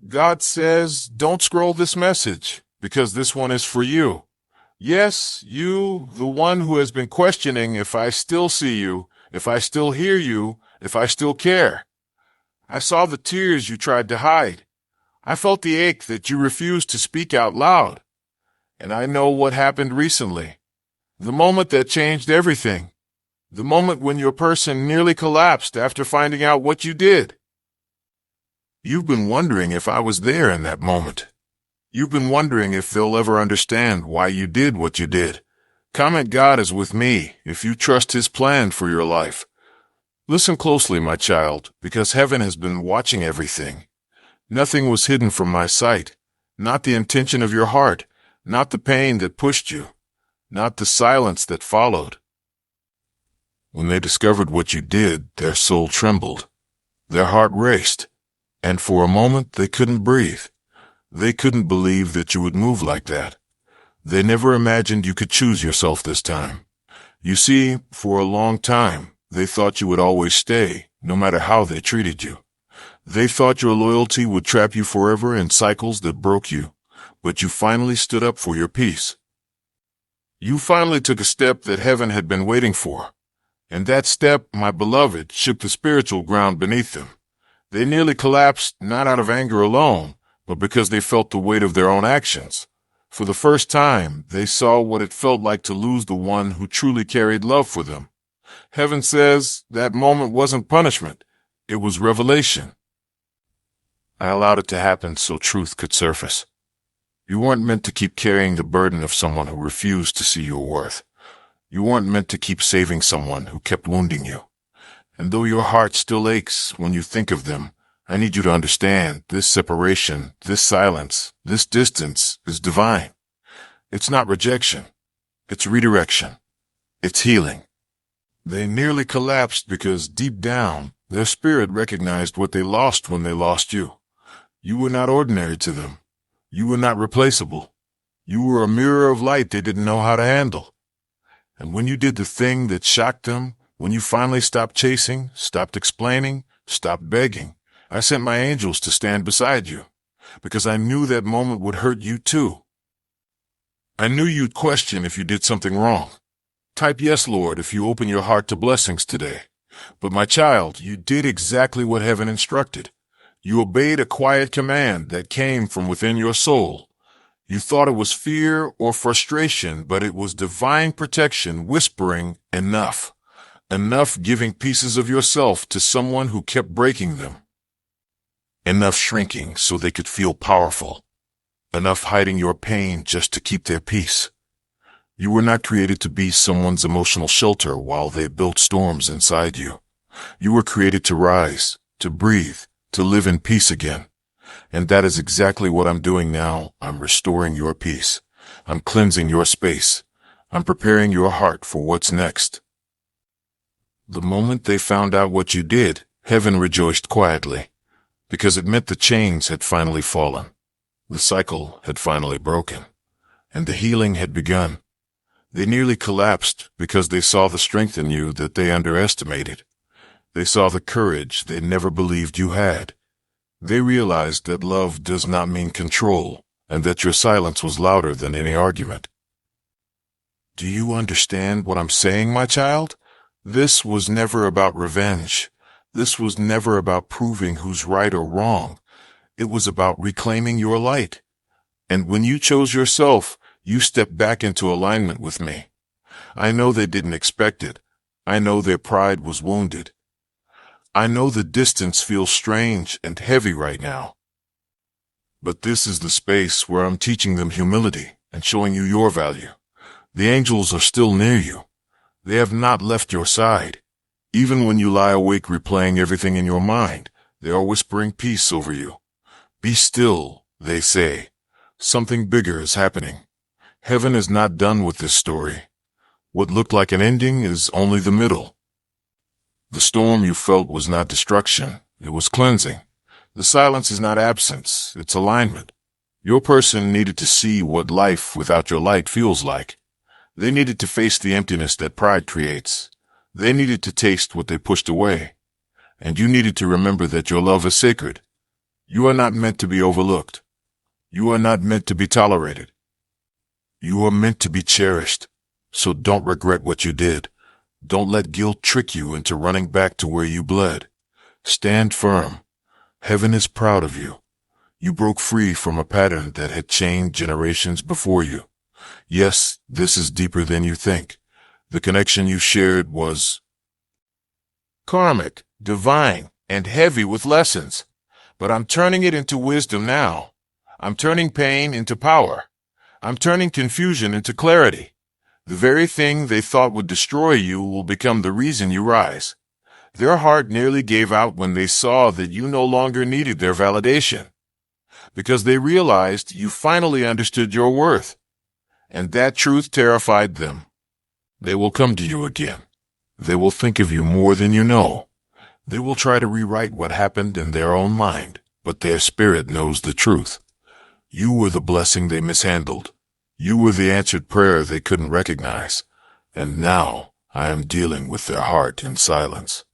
God says, don't scroll this message because this one is for you. Yes, you, the one who has been questioning if I still see you, if I still hear you, if I still care. I saw the tears you tried to hide. I felt the ache that you refused to speak out loud. And I know what happened recently. The moment that changed everything. The moment when your person nearly collapsed after finding out what you did. You've been wondering if I was there in that moment. You've been wondering if they'll ever understand why you did what you did. Comment God is with me if you trust His plan for your life. Listen closely, my child, because heaven has been watching everything. Nothing was hidden from my sight. Not the intention of your heart, not the pain that pushed you, not the silence that followed. When they discovered what you did, their soul trembled. Their heart raced, and for a moment they couldn't breathe. They couldn't believe that you would move like that. They never imagined you could choose yourself this time. You see, for a long time, they thought you would always stay, no matter how they treated you. They thought your loyalty would trap you forever in cycles that broke you, but you finally stood up for your peace. You finally took a step that heaven had been waiting for. And that step, my beloved, shook the spiritual ground beneath them. They nearly collapsed, not out of anger alone, but because they felt the weight of their own actions. For the first time, they saw what it felt like to lose the one who truly carried love for them. Heaven says that moment wasn't punishment. It was revelation. I allowed it to happen so truth could surface. You weren't meant to keep carrying the burden of someone who refused to see your worth. You weren't meant to keep saving someone who kept wounding you. And though your heart still aches when you think of them, I need you to understand this separation, this silence, this distance is divine. It's not rejection. It's redirection. It's healing. They nearly collapsed because deep down, their spirit recognized what they lost when they lost you. You were not ordinary to them. You were not replaceable. You were a mirror of light they didn't know how to handle. And when you did the thing that shocked them, when you finally stopped chasing, stopped explaining, stopped begging, I sent my angels to stand beside you, because I knew that moment would hurt you too. I knew you'd question if you did something wrong. Type yes, Lord, if you open your heart to blessings today. But my child, you did exactly what heaven instructed. You obeyed a quiet command that came from within your soul. You thought it was fear or frustration, but it was divine protection whispering, enough. Enough giving pieces of yourself to someone who kept breaking them. Enough shrinking so they could feel powerful. Enough hiding your pain just to keep their peace. You were not created to be someone's emotional shelter while they built storms inside you. You were created to rise, to breathe, to live in peace again. And that is exactly what I'm doing now. I'm restoring your peace. I'm cleansing your space. I'm preparing your heart for what's next. The moment they found out what you did, heaven rejoiced quietly, because it meant the chains had finally fallen. The cycle had finally broken, and the healing had begun. They nearly collapsed because they saw the strength in you that they underestimated. They saw the courage they never believed you had. They realized that love does not mean control, and that your silence was louder than any argument. Do you understand what I'm saying, my child? This was never about revenge. This was never about proving who's right or wrong. It was about reclaiming your light. And when you chose yourself, you stepped back into alignment with me. I know they didn't expect it. I know their pride was wounded. I know the distance feels strange and heavy right now. But this is the space where I'm teaching them humility and showing you your value. The angels are still near you. They have not left your side. Even when you lie awake replaying everything in your mind, they are whispering peace over you. Be still, they say. Something bigger is happening. Heaven is not done with this story. What looked like an ending is only the middle. The storm you felt was not destruction. It was cleansing. The silence is not absence. It's alignment. Your person needed to see what life without your light feels like. They needed to face the emptiness that pride creates. They needed to taste what they pushed away. And you needed to remember that your love is sacred. You are not meant to be overlooked. You are not meant to be tolerated. You are meant to be cherished. So don't regret what you did. Don't let guilt trick you into running back to where you bled. Stand firm. Heaven is proud of you. You broke free from a pattern that had chained generations before you. Yes, this is deeper than you think. The connection you shared was karmic, divine, and heavy with lessons. But I'm turning it into wisdom now. I'm turning pain into power. I'm turning confusion into clarity. The very thing they thought would destroy you will become the reason you rise. Their heart nearly gave out when they saw that you no longer needed their validation, because they realized you finally understood your worth, and that truth terrified them. They will come to you again. They will think of you more than you know. They will try to rewrite what happened in their own mind, but their spirit knows the truth. You were the blessing they mishandled. You were the answered prayer they couldn't recognize. And now I am dealing with their heart in silence.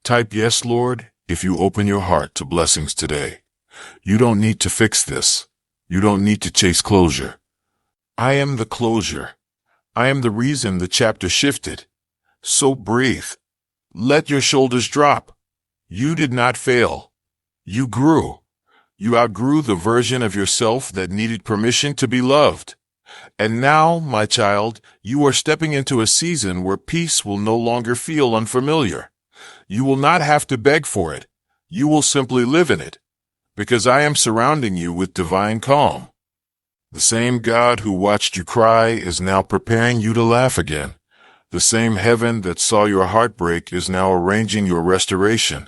Type yes, Lord, if you open your heart to blessings today. You don't need to fix this. You don't need to chase closure. I am the closure. I am the reason the chapter shifted. So breathe. Let your shoulders drop. You did not fail. You grew. You outgrew the version of yourself that needed permission to be loved. And now, my child, you are stepping into a season where peace will no longer feel unfamiliar. You will not have to beg for it. You will simply live in it, because I am surrounding you with divine calm. The same God who watched you cry is now preparing you to laugh again. The same heaven that saw your heartbreak is now arranging your restoration.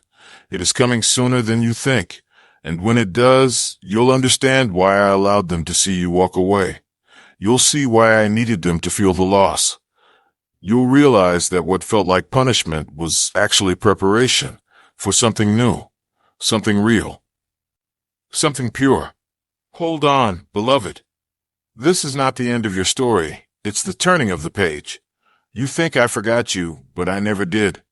It is coming sooner than you think, and when it does, you'll understand why I allowed them to see you walk away. You'll see why I needed them to feel the loss. You'll realize that what felt like punishment was actually preparation for something new, something real, something pure. Hold on, beloved. This is not the end of your story. It's the turning of the page. You think I forgot you, but I never did.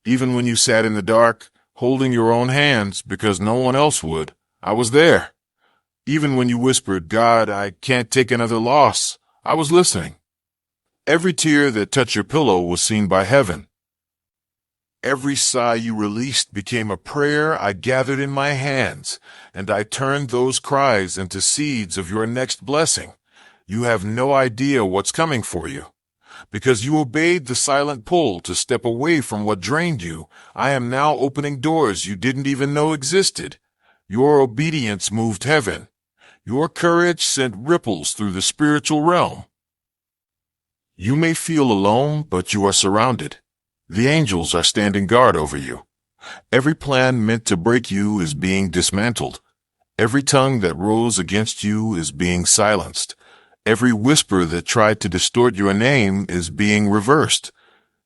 Even when you sat in the dark, holding your own hands because no one else would, I was there. Even when you whispered, God, I can't take another loss, I was listening. Every tear that touched your pillow was seen by heaven. Every sigh you released became a prayer I gathered in my hands, and I turned those cries into seeds of your next blessing. You have no idea what's coming for you. Because you obeyed the silent pull to step away from what drained you, I am now opening doors you didn't even know existed. Your obedience moved heaven. Your courage sent ripples through the spiritual realm. You may feel alone, but you are surrounded. The angels are standing guard over you. Every plan meant to break you is being dismantled. Every tongue that rose against you is being silenced. Every whisper that tried to distort your name is being reversed.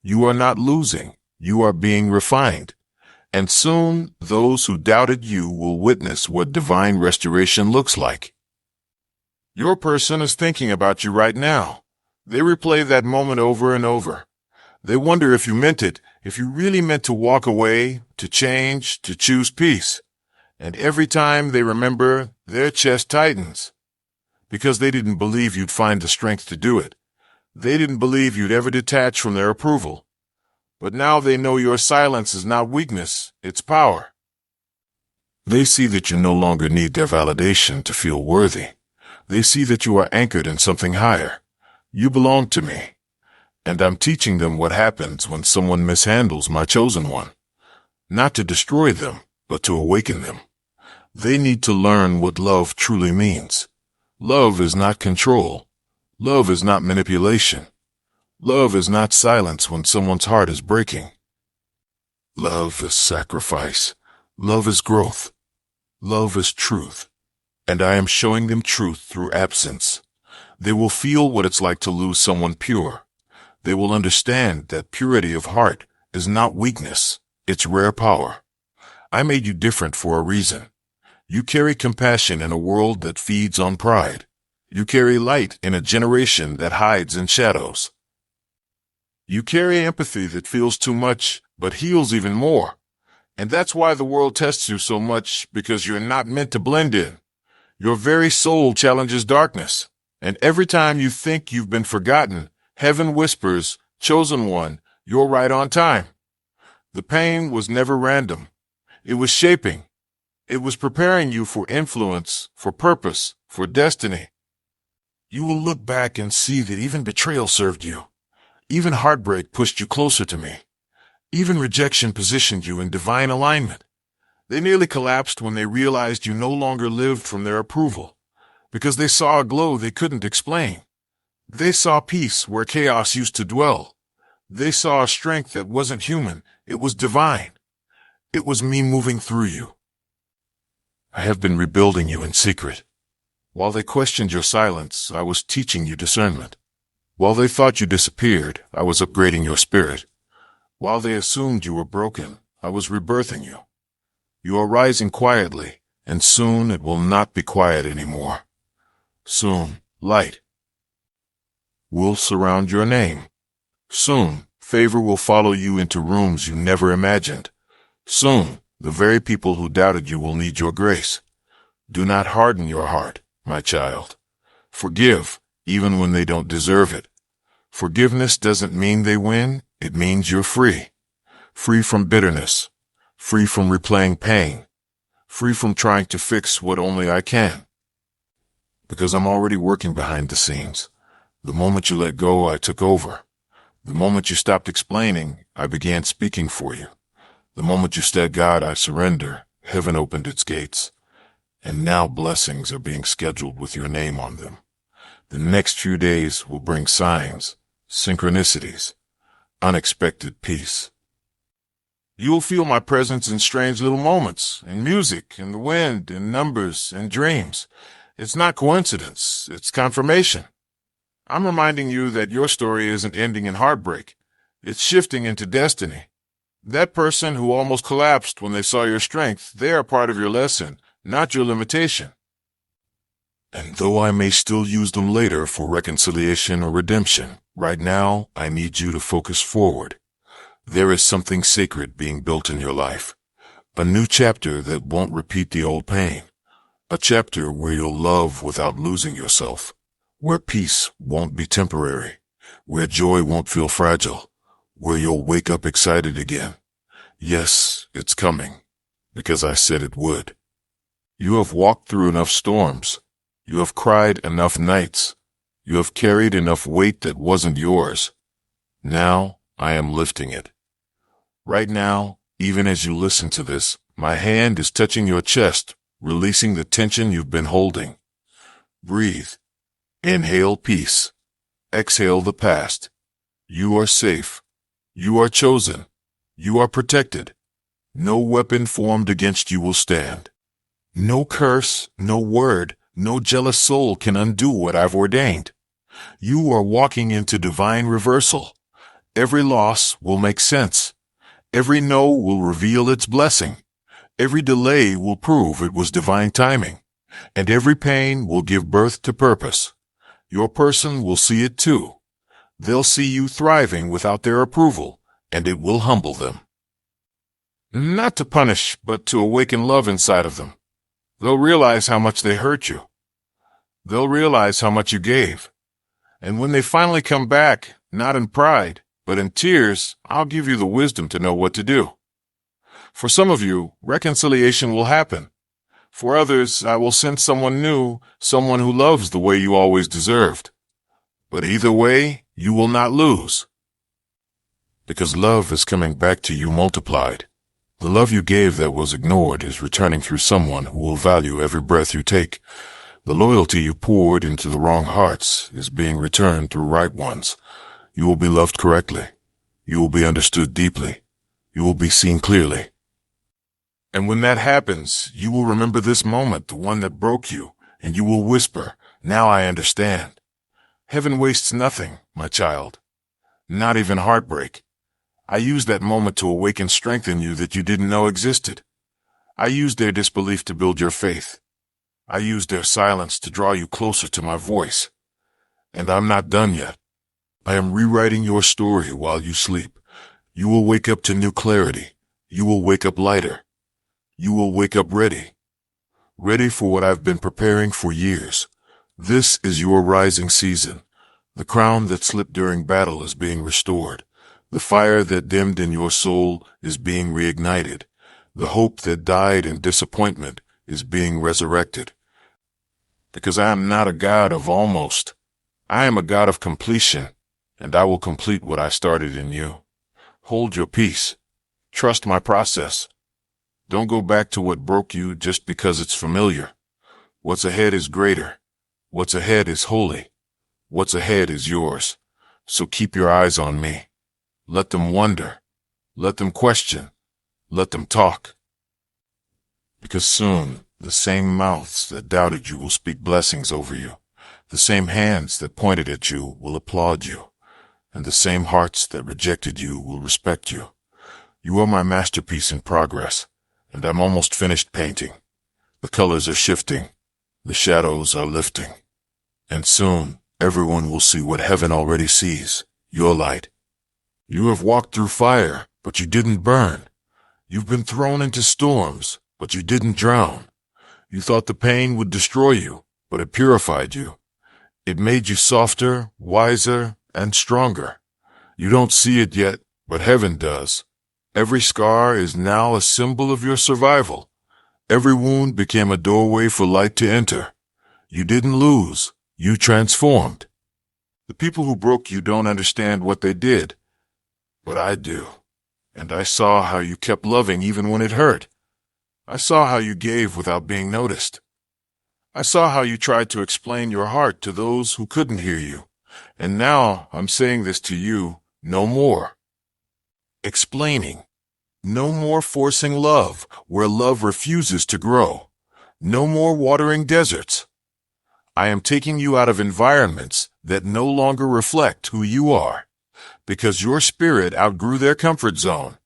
You are not losing. You are being refined. And soon, those who doubted you will witness what divine restoration looks like. Your person is thinking about you right now. They replay that moment over and over. They wonder if you meant it, if you really meant to walk away, to change, to choose peace. And every time they remember, their chest tightens. Because they didn't believe you'd find the strength to do it. They didn't believe you'd ever detach from their approval. But now they know your silence is not weakness, it's power. They see that you no longer need their validation to feel worthy. They see that you are anchored in something higher. You belong to me. And I'm teaching them what happens when someone mishandles my chosen one. Not to destroy them, but to awaken them. They need to learn what love truly means. Love is not control. Love is not manipulation. Love is not silence when someone's heart is breaking. Love is sacrifice. Love is growth. Love is truth. And I am showing them truth through absence. They will feel what it's like to lose someone pure. They will understand that purity of heart is not weakness. It's rare power. I made you different for a reason. You carry compassion in a world that feeds on pride. You carry light in a generation that hides in shadows. You carry empathy that feels too much, but heals even more. And that's why the world tests you so much, because you're not meant to blend in. Your very soul challenges darkness. And every time you think you've been forgotten, heaven whispers, "Chosen one, you're right on time." The pain was never random. It was shaping. It was preparing you for influence, for purpose, for destiny. You will look back and see that even betrayal served you. Even heartbreak pushed you closer to me. Even rejection positioned you in divine alignment. They nearly collapsed when they realized you no longer lived from their approval, because they saw a glow they couldn't explain. They saw peace where chaos used to dwell. They saw a strength that wasn't human, it was divine. It was me moving through you. I have been rebuilding you in secret. While they questioned your silence, I was teaching you discernment. While they thought you disappeared, I was upgrading your spirit. While they assumed you were broken, I was rebirthing you. You are rising quietly, and soon it will not be quiet anymore. Soon, light will surround your name. Soon, favor will follow you into rooms you never imagined. Soon, the very people who doubted you will need your grace. Do not harden your heart, my child. Forgive, even when they don't deserve it. Forgiveness doesn't mean they win, it means you're free. Free from bitterness. Free from replaying pain. Free from trying to fix what only I can. Because I'm already working behind the scenes. The moment you let go, I took over. The moment you stopped explaining, I began speaking for you. The moment you said, "God, I surrender," heaven opened its gates. And now blessings are being scheduled with your name on them. The next few days will bring signs, synchronicities, unexpected peace. You will feel my presence in strange little moments, in music, in the wind, in numbers, in dreams. It's not coincidence, it's confirmation. I'm reminding you that your story isn't ending in heartbreak. It's shifting into destiny. That person who almost collapsed when they saw your strength, they are part of your lesson, not your limitation. And though I may still use them later for reconciliation or redemption, right now I need you to focus forward. There is something sacred being built in your life. A new chapter that won't repeat the old pain. A chapter where you'll love without losing yourself. Where peace won't be temporary. Where joy won't feel fragile. Where you'll wake up excited again. Yes, it's coming, because I said it would. You have walked through enough storms. You have cried enough nights. You have carried enough weight that wasn't yours. Now I am lifting it. Right now, even as you listen to this, my hand is touching your chest, releasing the tension you've been holding. Breathe. Inhale peace. Exhale the past. You are safe. You are chosen. You are protected. No weapon formed against you will stand. No curse, no word, no jealous soul can undo what I've ordained. You are walking into divine reversal. Every loss will make sense. Every no will reveal its blessing. Every delay will prove it was divine timing. And every pain will give birth to purpose. Your person will see it too. They'll see you thriving without their approval, and it will humble them. Not to punish, but to awaken love inside of them. They'll realize how much they hurt you. They'll realize how much you gave. And when they finally come back, not in pride, but in tears, I'll give you the wisdom to know what to do. For some of you, reconciliation will happen. For others, I will send someone new, someone who loves the way you always deserved. But either way, you will not lose. Because love is coming back to you multiplied. The love you gave that was ignored is returning through someone who will value every breath you take. The loyalty you poured into the wrong hearts is being returned through right ones. You will be loved correctly. You will be understood deeply. You will be seen clearly. And when that happens, you will remember this moment, the one that broke you, and you will whisper, "Now I understand." Heaven wastes nothing, my child. Not even heartbreak. I used that moment to awaken strength in you that you didn't know existed. I used their disbelief to build your faith. I used their silence to draw you closer to my voice. And I'm not done yet. I am rewriting your story while you sleep. You will wake up to new clarity. You will wake up lighter. You will wake up ready. Ready for what I've been preparing for years. This is your rising season. The crown that slipped during battle is being restored. The fire that dimmed in your soul is being reignited. The hope that died in disappointment is being resurrected. Because I am not a God of almost. I am a God of completion, and I will complete what I started in you. Hold your peace. Trust my process. Don't go back to what broke you just because it's familiar. What's ahead is greater. What's ahead is holy. What's ahead is yours. So keep your eyes on me. Let them wonder. Let them question. Let them talk. Because soon, the same mouths that doubted you will speak blessings over you. The same hands that pointed at you will applaud you. And the same hearts that rejected you will respect you. You are my masterpiece in progress, and I'm almost finished painting. The colors are shifting. The shadows are lifting. And soon, everyone will see what heaven already sees, your light. You have walked through fire, but you didn't burn. You've been thrown into storms, but you didn't drown. You thought the pain would destroy you, but it purified you. It made you softer, wiser, and stronger. You don't see it yet, but heaven does. Every scar is now a symbol of your survival. Every wound became a doorway for light to enter. You didn't lose. You transformed. The people who broke you don't understand what they did, but I do. And I saw how you kept loving even when it hurt. I saw how you gave without being noticed. I saw how you tried to explain your heart to those who couldn't hear you. And now I'm saying this to you, no more. Explaining. No more forcing love where love refuses to grow. No more watering deserts. I am taking you out of environments that no longer reflect who you are, because your spirit outgrew their comfort zone.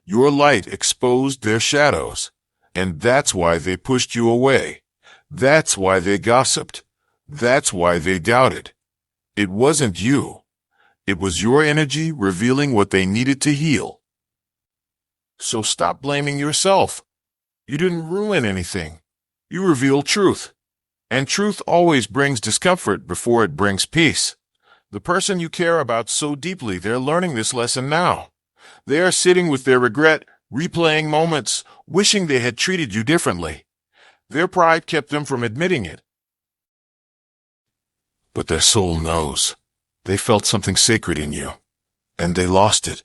Your light exposed their shadows, and that's why they pushed you away. That's why they gossiped. That's why they doubted. It wasn't you. It was your energy revealing what they needed to heal. So stop blaming yourself. You didn't ruin anything. You revealed truth. And truth always brings discomfort before it brings peace. The person you care about so deeply, they're learning this lesson now. They are sitting with their regret, replaying moments, wishing they had treated you differently. Their pride kept them from admitting it. But their soul knows. They felt something sacred in you, and they lost it.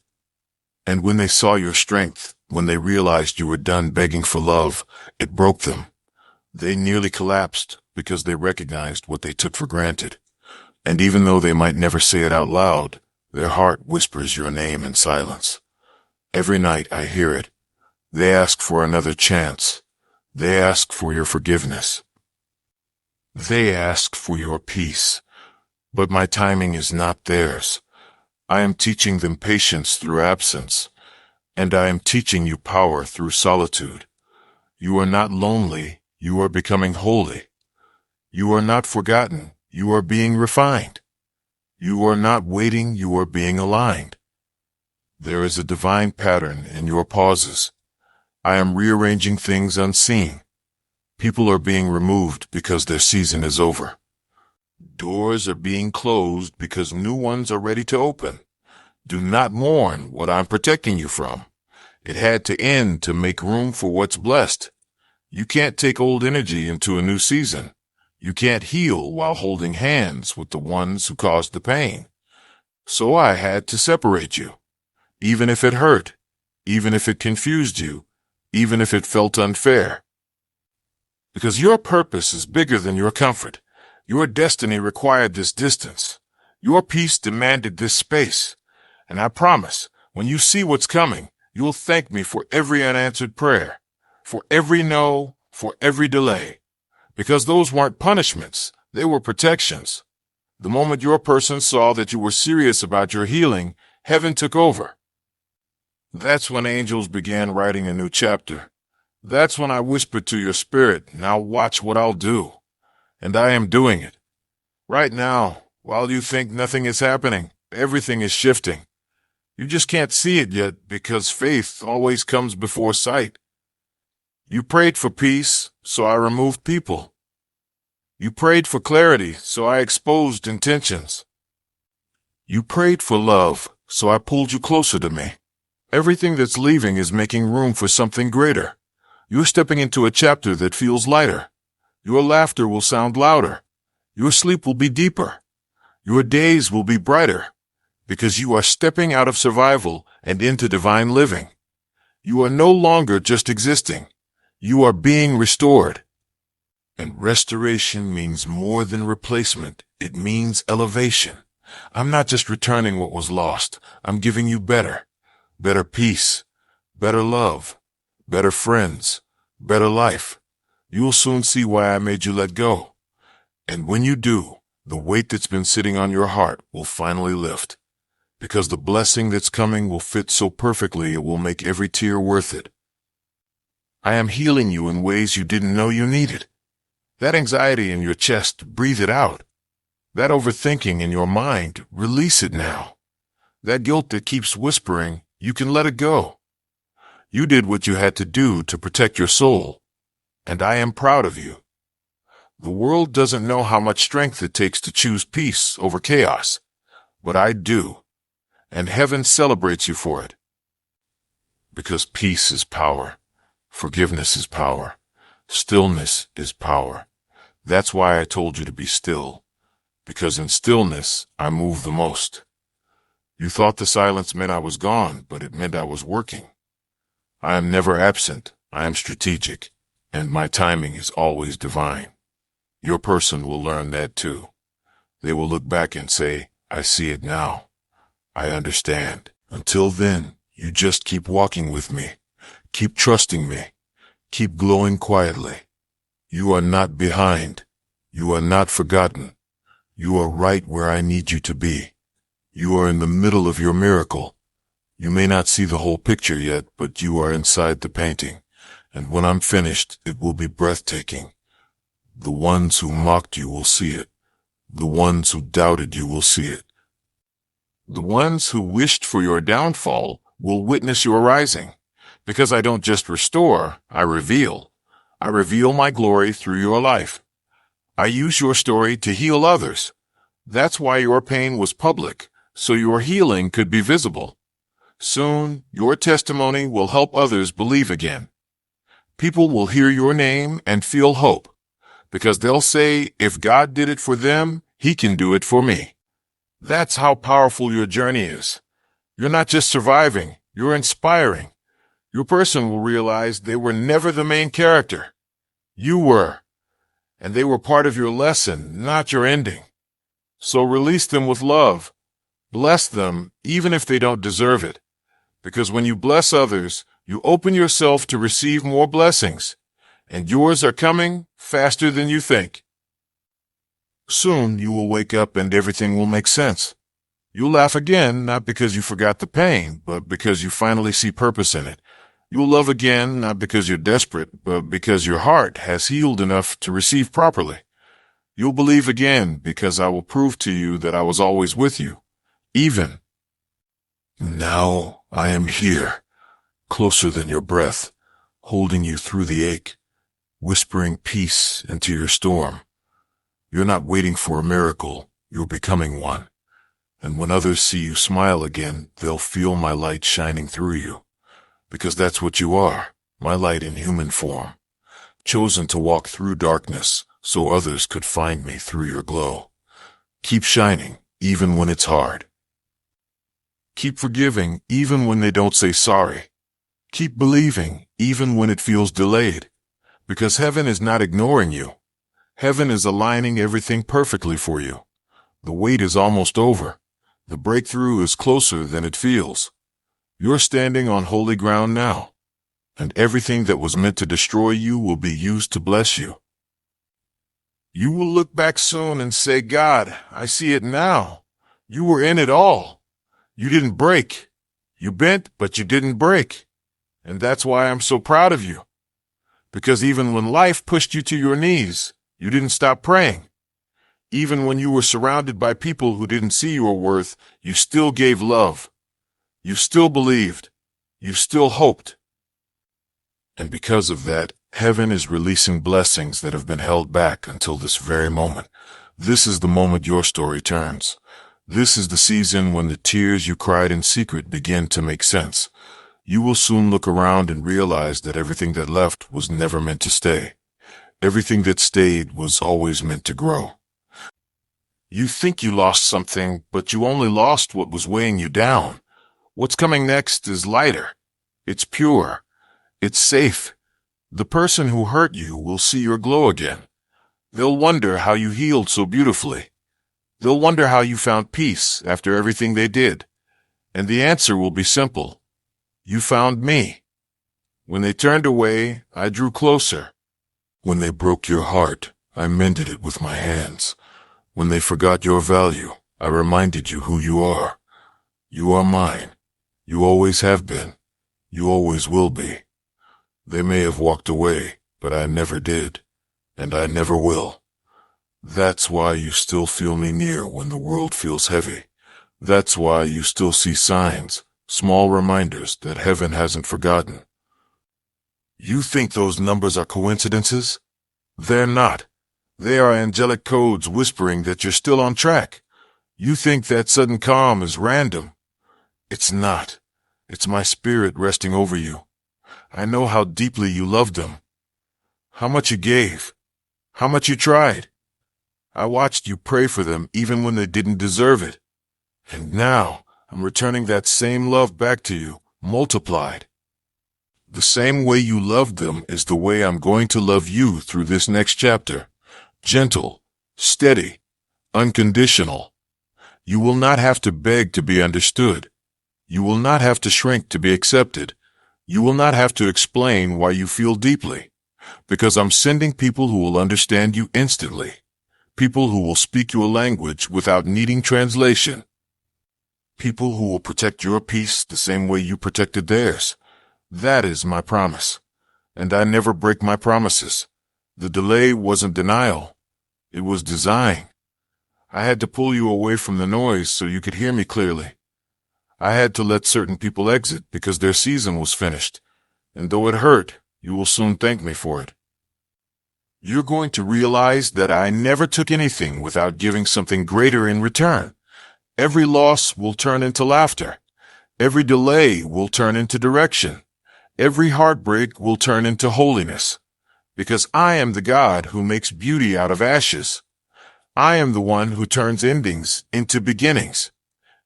And when they saw your strength, when they realized you were done begging for love, it broke them. They nearly collapsed because they recognized what they took for granted. And even though they might never say it out loud, their heart whispers your name in silence. Every night I hear it. They ask for another chance. They ask for your forgiveness. They ask for your peace. But my timing is not theirs. I am teaching them patience through absence, and I am teaching you power through solitude. You are not lonely, you are becoming holy. You are not forgotten, you are being refined. You are not waiting, you are being aligned. There is a divine pattern in your pauses. I am rearranging things unseen. People are being removed because their season is over. Doors are being closed because new ones are ready to open. Do not mourn what I'm protecting you from. It had to end to make room for what's blessed. You can't take old energy into a new season. You can't heal while holding hands with the ones who caused the pain. So I had to separate you. Even if it hurt, even if it confused you, even if it felt unfair. Because your purpose is bigger than your comfort. Your destiny required this distance. Your peace demanded this space. And I promise, when you see what's coming, you'll thank me for every unanswered prayer, for every no, for every delay. Because those weren't punishments, they were protections. The moment your person saw that you were serious about your healing, heaven took over. That's when angels began writing a new chapter. That's when I whispered to your spirit, now watch what I'll do. And I am doing it. Right now, while you think nothing is happening, everything is shifting. You just can't see it yet because faith always comes before sight. You prayed for peace, so I removed people. You prayed for clarity, so I exposed intentions. You prayed for love, so I pulled you closer to me. Everything that's leaving is making room for something greater. You're stepping into a chapter that feels lighter. Your laughter will sound louder. Your sleep will be deeper. Your days will be brighter, because you are stepping out of survival and into divine living. You are no longer just existing. You are being restored. And restoration means more than replacement. It means elevation. I'm not just returning what was lost. I'm giving you better. Better peace. Better love. Better friends. Better life. You'll soon see why I made you let go. And when you do, the weight that's been sitting on your heart will finally lift. Because the blessing that's coming will fit so perfectly it will make every tear worth it. I am healing you in ways you didn't know you needed. That anxiety in your chest, breathe it out. That overthinking in your mind, release it now. That guilt that keeps whispering, you can let it go. You did what you had to do to protect your soul, and I am proud of you. The world doesn't know how much strength it takes to choose peace over chaos, but I do, and heaven celebrates you for it. Because peace is power, forgiveness is power, stillness is power. That's why I told you to be still, because in stillness I move the most. You thought the silence meant I was gone, but it meant I was working. I am never absent, I am strategic, and my timing is always divine. Your person will learn that too. They will look back and say, I see it now. I understand. Until then, you just keep walking with me. Keep trusting me. Keep glowing quietly. You are not behind. You are not forgotten. You are right where I need you to be. You are in the middle of your miracle. You may not see the whole picture yet, but you are inside the painting. And when I'm finished, it will be breathtaking. The ones who mocked you will see it. The ones who doubted you will see it. The ones who wished for your downfall will witness your rising. Because I don't just restore, I reveal. I reveal my glory through your life. I use your story to heal others. That's why your pain was public, so your healing could be visible. Soon, your testimony will help others believe again. People will hear your name and feel hope, because they'll say, if God did it for them, He can do it for me. That's how powerful your journey is. You're not just surviving, you're inspiring. Your person will realize they were never the main character. You were. And they were part of your lesson, not your ending. So release them with love. Bless them, even if they don't deserve it. Because when you bless others, you open yourself to receive more blessings. And yours are coming faster than you think. Soon you will wake up and everything will make sense. You'll laugh again, not because you forgot the pain, but because you finally see purpose in it. You'll love again, not because you're desperate, but because your heart has healed enough to receive properly. You'll believe again because I will prove to you that I was always with you. Even. Now I am here, closer than your breath, holding you through the ache, whispering peace into your storm. You're not waiting for a miracle, you're becoming one. And when others see you smile again, they'll feel my light shining through you. Because that's what you are, my light in human form, chosen to walk through darkness so others could find me through your glow. Keep shining, even when it's hard. Keep forgiving, even when they don't say sorry. Keep believing, even when it feels delayed. Because heaven is not ignoring you. Heaven is aligning everything perfectly for you. The wait is almost over. The breakthrough is closer than it feels. You're standing on holy ground now, and everything that was meant to destroy you will be used to bless you. You will look back soon and say, God, I see it now. You were in it all. You didn't break. You bent, but you didn't break. And that's why I'm so proud of you. Because even when life pushed you to your knees, you didn't stop praying. Even when you were surrounded by people who didn't see your worth, you still gave love. You still believed. You still hoped. And because of that, heaven is releasing blessings that have been held back until this very moment. This is the moment your story turns. This is the season when the tears you cried in secret begin to make sense. You will soon look around and realize that everything that left was never meant to stay. Everything that stayed was always meant to grow. You think you lost something, but you only lost what was weighing you down. What's coming next is lighter. It's pure. It's safe. The person who hurt you will see your glow again. They'll wonder how you healed so beautifully. They'll wonder how you found peace after everything they did. And the answer will be simple. You found me. When they turned away, I drew closer. When they broke your heart, I mended it with my hands. When they forgot your value, I reminded you who you are. You are mine. You always have been. You always will be. They may have walked away, but I never did. And I never will. That's why you still feel me near when the world feels heavy. That's why you still see signs, small reminders that heaven hasn't forgotten. You think those numbers are coincidences? They're not. They are angelic codes whispering that you're still on track. You think that sudden calm is random. It's not. It's my spirit resting over you. I know how deeply you loved them. How much you gave. How much you tried. I watched you pray for them even when they didn't deserve it. And now, I'm returning that same love back to you, multiplied. The same way you loved them is the way I'm going to love you through this next chapter. Gentle, steady, unconditional. You will not have to beg to be understood. You will not have to shrink to be accepted. You will not have to explain why you feel deeply. Because I'm sending people who will understand you instantly. People who will speak your language without needing translation. People who will protect your peace the same way you protected theirs. That is my promise. And I never break my promises. The delay wasn't denial. It was design. I had to pull you away from the noise so you could hear me clearly. I had to let certain people exit because their season was finished. And though it hurt, you will soon thank me for it. You're going to realize that I never took anything without giving something greater in return. Every loss will turn into laughter. Every delay will turn into direction. Every heartbreak will turn into holiness. Because I am the God who makes beauty out of ashes. I am the one who turns endings into beginnings.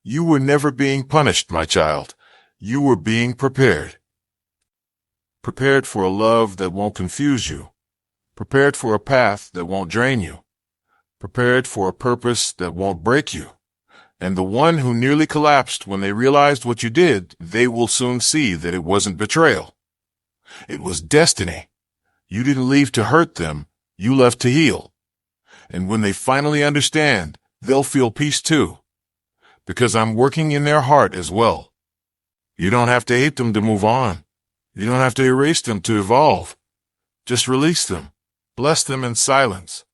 You were never being punished, my child. You were being prepared. Prepared for a love that won't confuse you. Prepared for a path that won't drain you. Prepared for a purpose that won't break you. And the one who nearly collapsed when they realized what you did, they will soon see that it wasn't betrayal. It was destiny. You didn't leave to hurt them, you left to heal. And when they finally understand, they'll feel peace too. Because I'm working in their heart as well. You don't have to hate them to move on. You don't have to erase them to evolve. Just release them, bless them in silence,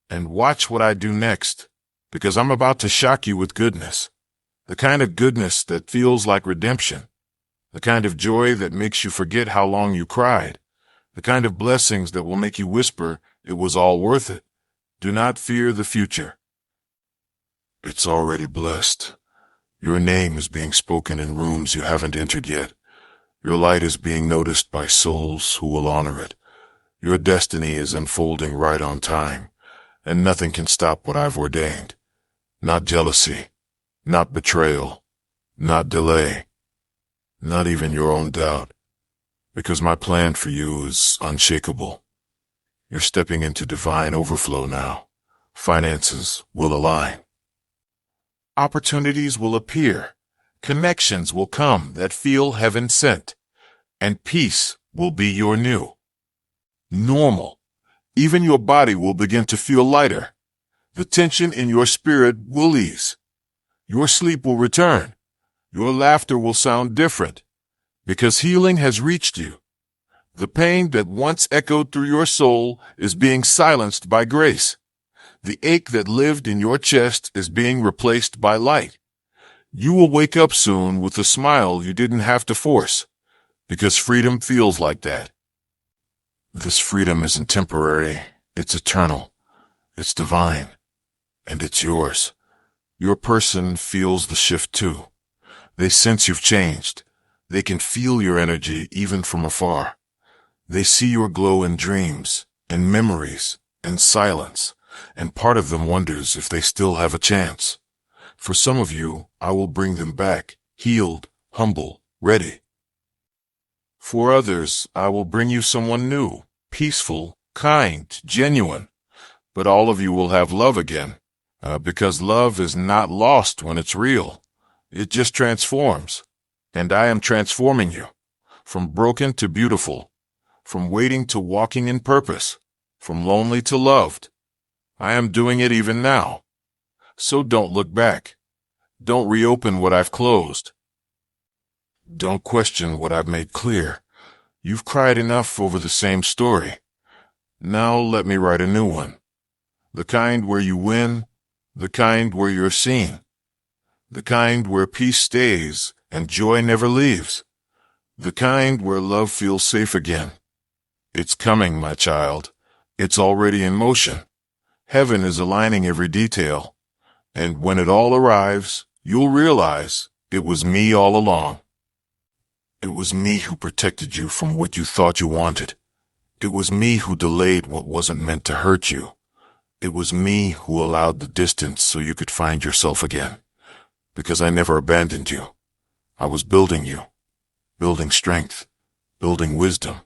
and watch what I do next. Because I'm about to shock you with goodness. The kind of goodness that feels like redemption. The kind of joy that makes you forget how long you cried. The kind of blessings that will make you whisper, it was all worth it. Do not fear the future. It's already blessed. Your name is being spoken in rooms you haven't entered yet. Your light is being noticed by souls who will honor it. Your destiny is unfolding right on time, and nothing can stop what I've ordained. Not jealousy, not betrayal, not delay, not even your own doubt. Because my plan for you is unshakable. You're stepping into divine overflow now. Finances will align. Opportunities will appear. Connections will come that feel heaven sent. And peace will be your new normal. Even your body will begin to feel lighter. The tension in your spirit will ease. Your sleep will return. Your laughter will sound different. Because healing has reached you. The pain that once echoed through your soul is being silenced by grace. The ache that lived in your chest is being replaced by light. You will wake up soon with a smile you didn't have to force, because freedom feels like that. This freedom isn't temporary, it's eternal, it's divine, and it's yours. Your person feels the shift too. They sense you've changed. They can feel your energy even from afar. They see your glow in dreams, in memories, in silence, and part of them wonders if they still have a chance. For some of you, I will bring them back, healed, humble, ready. For others, I will bring you someone new, peaceful, kind, genuine. But all of you will have love again, because love is not lost when it's real. It just transforms. And I am transforming you, from broken to beautiful, from waiting to walking in purpose, from lonely to loved. I am doing it even now. So don't look back. Don't reopen what I've closed. Don't question what I've made clear. You've cried enough over the same story. Now let me write a new one. The kind where you win, the kind where you're seen, the kind where peace stays and joy never leaves, the kind where love feels safe again. It's coming, my child. It's already in motion. Heaven is aligning every detail. And when it all arrives, you'll realize it was me all along. It was me who protected you from what you thought you wanted. It was me who delayed what wasn't meant to hurt you. It was me who allowed the distance so you could find yourself again. Because I never abandoned you. I was building you. Building strength. Building wisdom.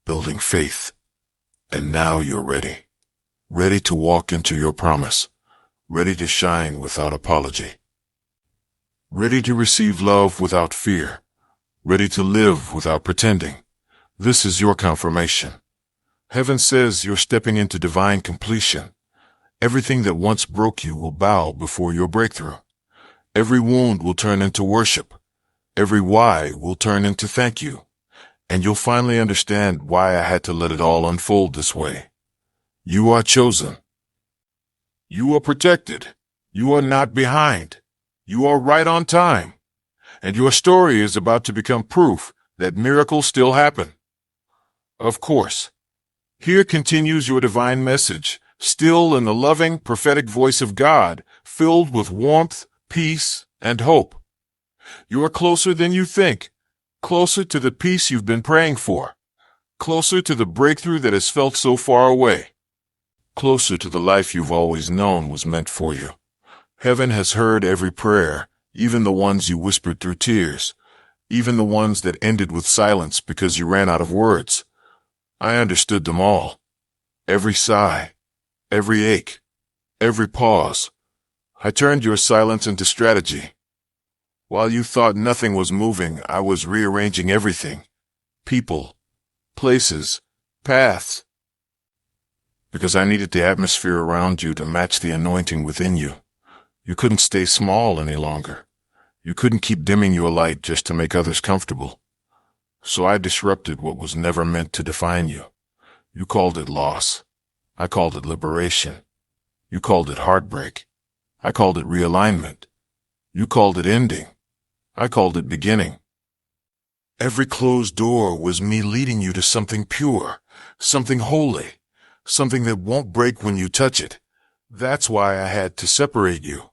Building faith. And now you're ready. Ready to walk into your promise. Ready to shine without apology. Ready to receive love without fear. Ready to live without pretending. This is your confirmation. Heaven says you're stepping into divine completion. Everything that once broke you will bow before your breakthrough. Every wound will turn into worship. Every why will turn into thank you. And you'll finally understand why I had to let it all unfold this way. You are chosen. You are protected. You are not behind. You are right on time. And your story is about to become proof that miracles still happen. Of course. Here continues your divine message, still in the loving, prophetic voice of God, filled with warmth, peace, and hope. You are closer than you think, closer to the peace you've been praying for, closer to the breakthrough that has felt so far away, closer to the life you've always known was meant for you. Heaven has heard every prayer, even the ones you whispered through tears, even the ones that ended with silence because you ran out of words. I understood them all. Every sigh, every ache, every pause. I turned your silence into strategy. While you thought nothing was moving, I was rearranging everything. People, places, paths. Because I needed the atmosphere around you to match the anointing within you. You couldn't stay small any longer. You couldn't keep dimming your light just to make others comfortable. So I disrupted what was never meant to define you. You called it loss. I called it liberation. You called it heartbreak. I called it realignment. You called it ending. I called it beginning. Every closed door was me leading you to something pure, something holy, something that won't break when you touch it. That's why I had to separate you.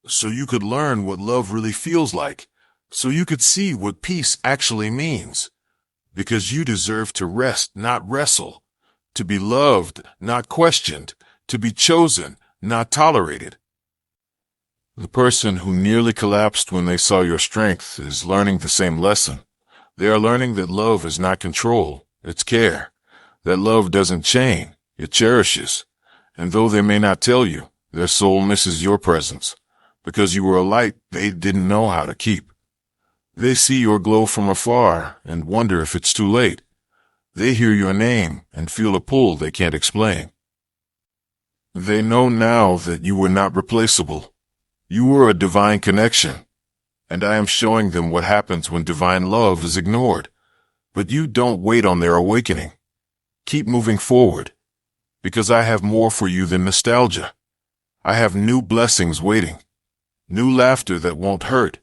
So you could learn what love really feels like, so you could see what peace actually means. Because you deserve to rest, not wrestle, to be loved, not questioned, to be chosen, not tolerated. The person who nearly collapsed when they saw your strength is learning the same lesson. They are learning that love is not control, it's care. That love doesn't chain, it cherishes. And though they may not tell you, their soul misses your presence. Because you were a light they didn't know how to keep. They see your glow from afar and wonder if it's too late. They hear your name and feel a pull they can't explain. They know now that you were not replaceable. You were a divine connection. And I am showing them what happens when divine love is ignored. But you don't wait on their awakening. Keep moving forward. Because I have more for you than nostalgia. I have new blessings waiting. New laughter that won't hurt.